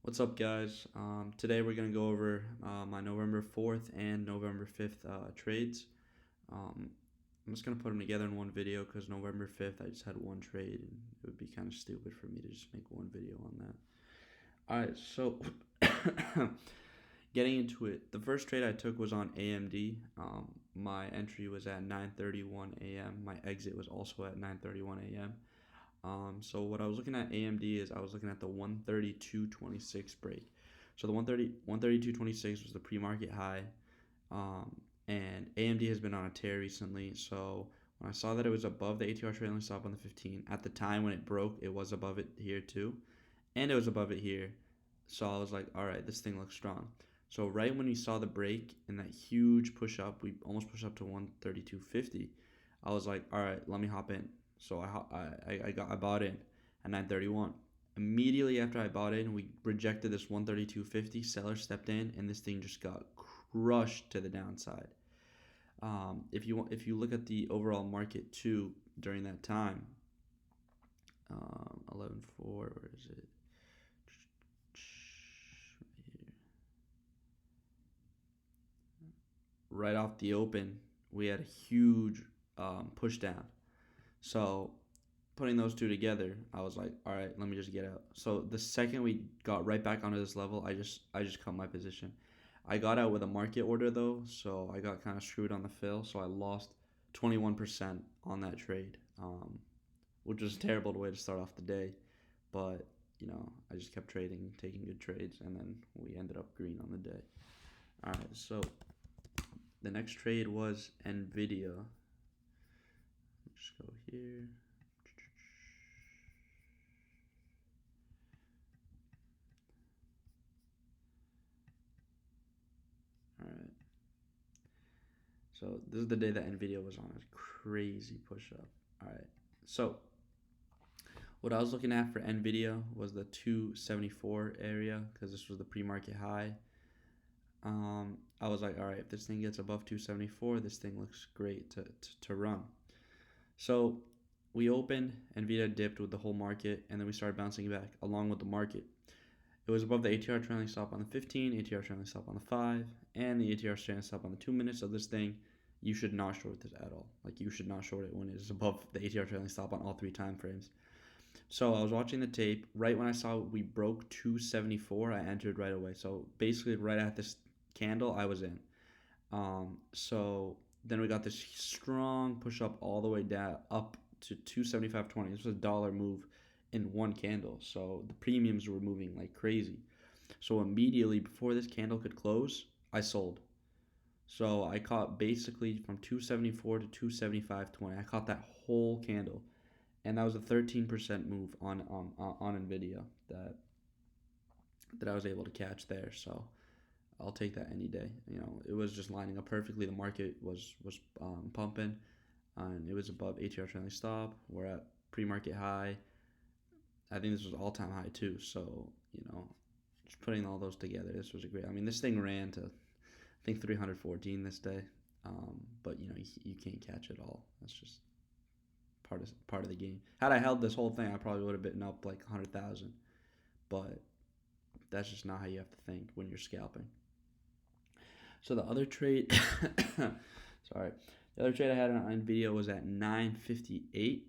What's up, guys? Today we're going to go over my November 4th and November 5th trades. I'm just going to put them together in one video because November 5th I just had one trade and it would be kind of stupid for me to just make one video on that. Alright, so getting into it, the first trade I took was on AMD. My entry was at 9:31 a.m. My exit was also at 9:31 a.m. So what I was looking at AMD is I was looking at the 132.26 break. So the 132.26 was the pre-market high, and AMD has been on a tear recently. So when I saw that it was above the ATR trailing stop on the 15, at the time when it broke, it was above it here too, and it was above it here. So I was like, all right, this thing looks strong. So right when we saw the break and that huge push up, we almost pushed up to 132.50. I was like, all right, let me hop in. So I bought in at 9:31. Immediately after I bought in, we rejected this 132.50. Seller stepped in, and this thing just got crushed to the downside. If you look at the overall market too during that time, 11.4, where is it? Right off the open, we had a huge push down. So putting those two together, I was like, all right, let me just get out. So the second we got right back onto this level, I just cut my position. I got out with a market order though, so I got kind of screwed on the fill. So I lost 21% on that trade, which was a terrible way to start off the day. But I just kept trading, taking good trades, and then we ended up green on the day. All right, so the next trade was NVDA. Just go here. All right. So this is the day that NVIDIA was on a crazy push up. All right. So what I was looking at for NVIDIA was the 274 area because this was the pre-market high. I was like, all right, if this thing gets above 274, this thing looks great to run. So we opened, NVIDIA dipped with the whole market, and then we started bouncing back along with the market. It was above the ATR trailing stop on the 15, ATR trailing stop on the 5, and the ATR trailing stop on the 2 minutes. So this thing, you should not short this at all. Like, you should not short it when it is above the ATR trailing stop on all three time frames. So I was watching the tape. Right when I saw we broke 274, I entered right away. So basically, right at this candle, I was in. So then we got this strong push up all the way down up to 275.20. This was a dollar move in one candle. So the premiums were moving like crazy. So immediately before this candle could close, I sold. So I caught basically from 274 to 275.20. I caught that whole candle, and that was a 13% move on Nvidia that I was able to catch there. So I'll take that any day. It was just lining up perfectly. The market was pumping, and it was above ATR trailing stop. We're at pre-market high. I think this was all-time high too. So just putting all those together, this was a great. I mean, this thing ran to I think 314 this day, but you can't catch it all. That's just part of the game. Had I held this whole thing, I probably would have bitten up like 100,000. But that's just not how you have to think when you're scalping. So the other trade, sorry, the other trade I had on NVIDIA was at 958.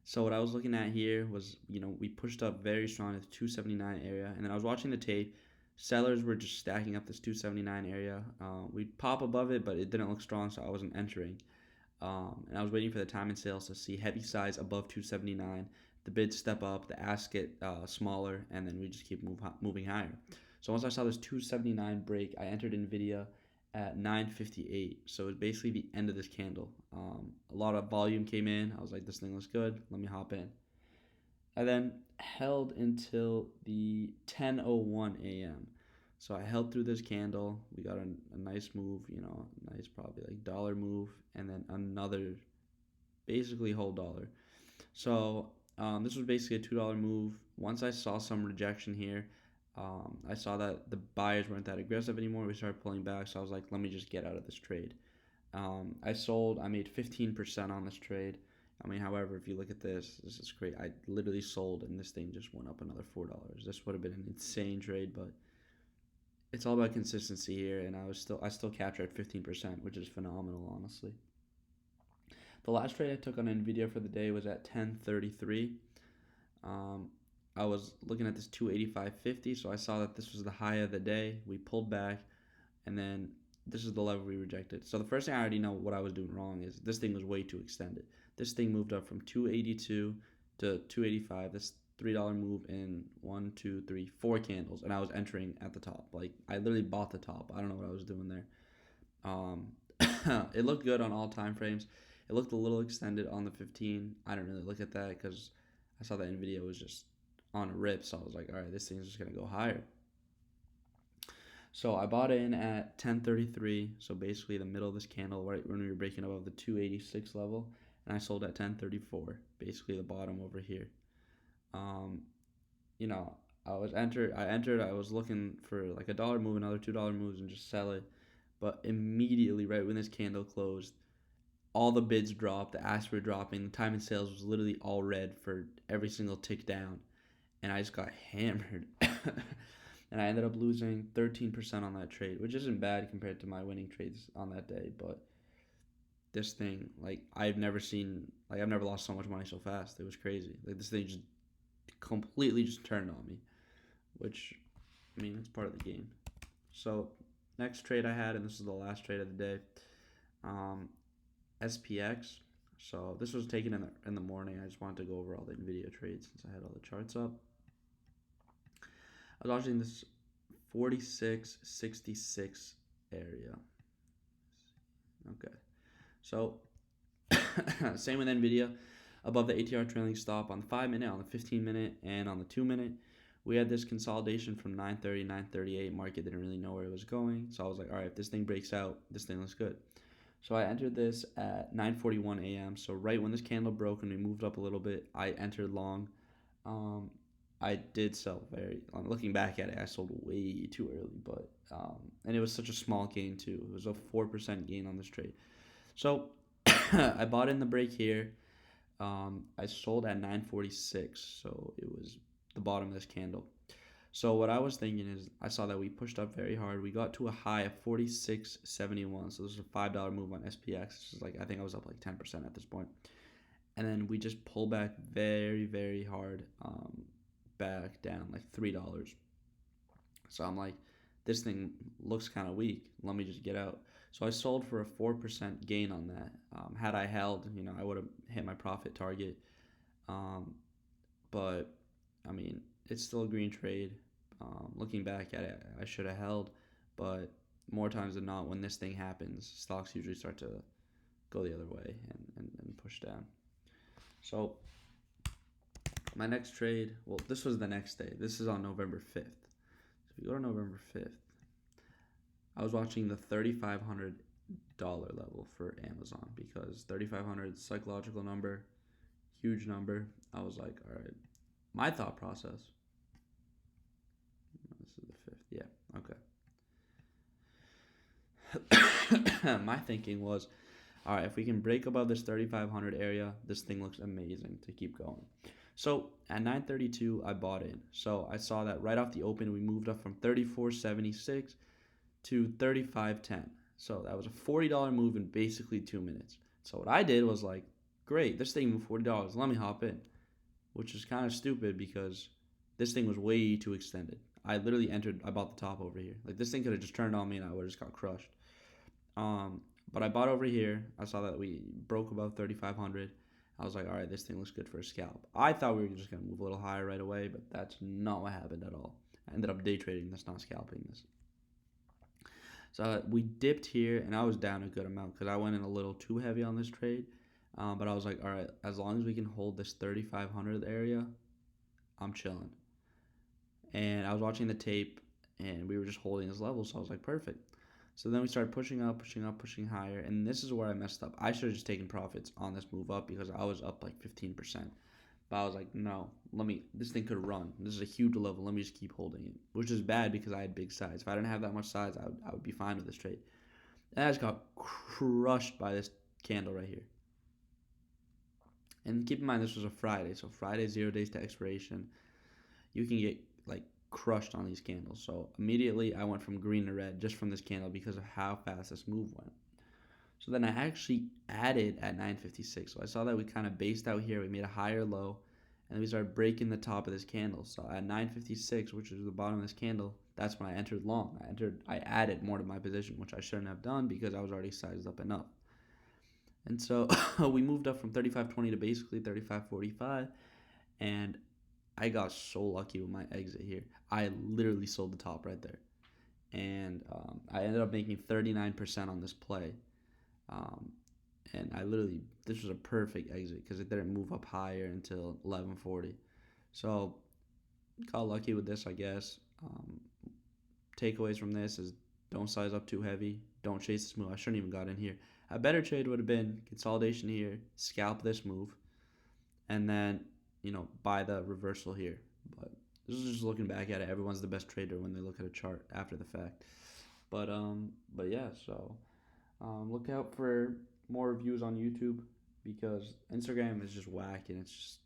So what I was looking at here was, we pushed up very strong at the 279 area, and then I was watching the tape. Sellers were just stacking up this 279 area. We'd pop above it, but it didn't look strong, so I wasn't entering. And I was waiting for the time and sales to see heavy size above 279. The bids step up, the asks get smaller, and then we just keep moving higher. So once I saw this 279 break, I entered NVIDIA at 958. So it was basically the end of this candle. A lot of volume came in. I was like, this thing looks good. Let me hop in. I then held until the 10:01 a.m. So I held through this candle. We got a nice move, nice probably like dollar move, and then another basically whole dollar. So this was basically a $2 move. Once I saw some rejection here, I saw that the buyers weren't that aggressive anymore. We started pulling back, so I was like, let me just get out of this trade. I sold. I made 15% on this trade. I mean, however, if you look at this, this is great. I literally sold, and this thing just went up another $4. This would have been an insane trade, but it's all about consistency here, and I still captured 15%, which is phenomenal, honestly. The last trade I took on NVIDIA for the day was at 10:33. Um, I was looking at this 285.50, so I saw that this was the high of the day. We pulled back, and then this is the level we rejected. So the first thing I already know what I was doing wrong is this thing was way too extended. This thing moved up from 282 to 285. This $3 move in 1, 2, 3, 4 candles, and I was entering at the top. Like I literally bought the top. I don't know what I was doing there. Um, it looked good on all time frames. It looked a little extended on the 15. I didn't really look at that because I saw that NVIDIA was just on a rip. So I was like, all right, this thing's just going to go higher. So I bought in at 10:33. So basically the middle of this candle, right when we were breaking above the 286 level. And I sold at 10:34, basically the bottom over here. Um, you know, I entered, I was looking for like a dollar move, another $2 moves, and just sell it. But immediately, right when this candle closed, all the bids dropped, the asks were dropping, the time in sales was literally all red for every single tick down, and I just got hammered. And I ended up losing 13% on that trade, which isn't bad compared to my winning trades on that day. But this thing, like I've never lost so much money so fast. It was crazy. Like this thing just completely just turned on me, which I mean it's part of the game. So next trade I had, and this is the last trade of the day. SPX. So this was taken in the morning. I just wanted to go over all the NVIDIA trades since I had all the charts up. I was watching this 46.66 area. Okay. So same with NVIDIA. Above the ATR trailing stop on the 5-minute, on the 15-minute, and on the 2-minute. We had this consolidation from 9:30, 9:38. Market didn't really know where it was going. So I was like, all right, if this thing breaks out, this thing looks good. So I entered this at 9:41 a.m. So right when this candle broke and we moved up a little bit, I entered long. I did sell looking back at it, I sold way too early, but and it was such a small gain too. It was a 4% gain on this trade. So I bought in the break here. I sold at 9:46, so it was the bottom of this candle. So what I was thinking is I saw that we pushed up very hard. We got to a high of 46.71. So this is a $5 move on SPX. This is like I think I was up like 10% at this point. And then we just pulled back very, very hard back down like $3. So I'm like, this thing looks kind of weak. Let me just get out. So I sold for a 4% gain on that. Had I held, I would have hit my profit target. But I mean, it's still a green trade. Looking back at it, I should have held, but more times than not, when this thing happens, stocks usually start to go the other way and push down. So my next trade, well, this was the next day. This is on November 5th. So if you go to November 5th, I was watching the $3,500 level for Amazon because 3,500 psychological number, huge number. I was like, all right, my thought process. This is the 5th. Yeah, okay. My thinking was, all right, if we can break above this 3,500 area, this thing looks amazing to keep going. So at 9:32, I bought in. So I saw that right off the open, we moved up from 34.76 to 35.10. So that was a $40 move in basically 2 minutes. So what I did was like, great, this thing moved $40. Let me hop in, which is kind of stupid because this thing was way too extended. I literally I bought the top over here. Like this thing could have just turned on me and I would have just got crushed. But I bought over here. I saw that we broke above 3,500. I was like, all right, this thing looks good for a scalp. I thought we were just going to move a little higher right away, but that's not what happened at all. I ended up day trading this, not scalping this. So we dipped here, and I was down a good amount because I went in a little too heavy on this trade. But I was like, all right, as long as we can hold this 3,500 area, I'm chilling. And I was watching the tape, and we were just holding this level, so I was like, perfect. So then we started pushing up, pushing higher, and this is where I messed up. I should have just taken profits on this move up because I was up like 15%. But I was like, no, this thing could run. This is a huge level. Let me just keep holding it, which is bad because I had big size. If I didn't have that much size, I would be fine with this trade. And I just got crushed by this candle right here. And keep in mind, this was a Friday, so Friday, 0 days to expiration. You can get like crushed on these candles. So immediately I went from green to red just from this candle because of how fast this move went. So then I actually added at 9:56. So I saw that we kind of based out here. We made a higher low, and we started breaking the top of this candle. So at 9:56, which is the bottom of this candle, that's when I entered long. I added more to my position, which I shouldn't have done because I was already sized up enough. And so we moved up from 35.20 to basically 35.45, and I got so lucky with my exit here. I literally sold the top right there, and I ended up making 39% on this play. Um, and this was a perfect exit because it didn't move up higher until 11:40. So got lucky with this, I guess. Takeaways from this is don't size up too heavy. Don't chase this move. I shouldn't even got in here. A better trade would have been consolidation here, scalp this move, and then buy the reversal here. But this is just looking back at it. Everyone's the best trader when they look at a chart after the fact. But yeah. So look out for more reviews on YouTube because Instagram is just whack and it's just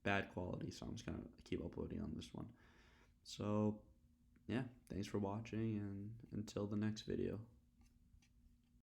bad quality. So I'm just gonna keep uploading on this one. So yeah, thanks for watching and until the next video.